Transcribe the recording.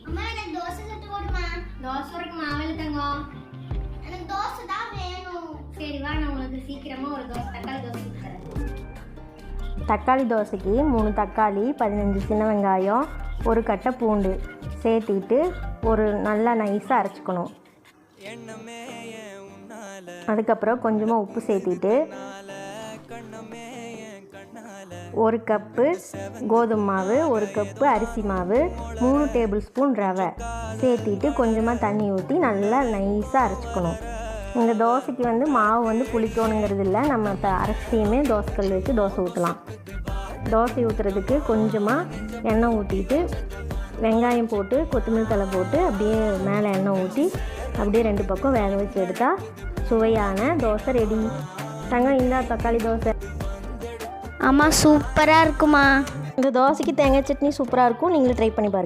அம்மா எனக்கு தோசை சுட்டு போடுமா. தோசை இருக்கு மாவில் தங்கம். எனக்கு தோசை தான் வேணும். சரி வா, நான் உங்களுக்கு சீக்கிரமா ஒரு தக்காளி தோசை சுட்டு தரேன். தக்காளி தோசைக்கு 3 தக்காளி, 15 சின்ன வெங்காயம், ஒரு கட்டை பூண்டு சேர்த்திட்டு ஒரு நல்லா நைஸாக அரைச்சிக்கணும். அதுக்கப்புறம் கொஞ்சமாக உப்பு சேர்த்திட்டு 1 கப்பு கோதுமை மாவு, 1 கப்பு அரிசி மாவு, 3 டேபிள் ஸ்பூன் ரவை சேர்த்திட்டு கொஞ்சமாக தண்ணி ஊற்றி நல்லா நைஸாக அரைச்சிக்கணும். இந்த தோசைக்கு மாவு புளிக்கணுங்கிறது இல்லை, நம்ம அரைச்சியுமே தோசைக்கல் வச்சு தோசை ஊற்றலாம். தோசை ஊற்றுறதுக்கு கொஞ்சமாக எண்ணெய் ஊற்றிட்டு வெங்காயம் போட்டு கொத்தமல்லி தழை போட்டு அப்படியே மேலே எண்ணெய் ஊற்றி அப்படியே 2 பக்கம் வேக வச்சு எடுத்தால் சுவையான தோசை ரெடி. தங்கம், இந்த தக்காளி தோசை. அம்மா சூப்பராக இருக்குமா. இந்த தோசைக்கு தேங்காய் சட்னி சூப்பராக இருக்கும். நீங்களும் ட்ரை பண்ணி பாருங்கள்.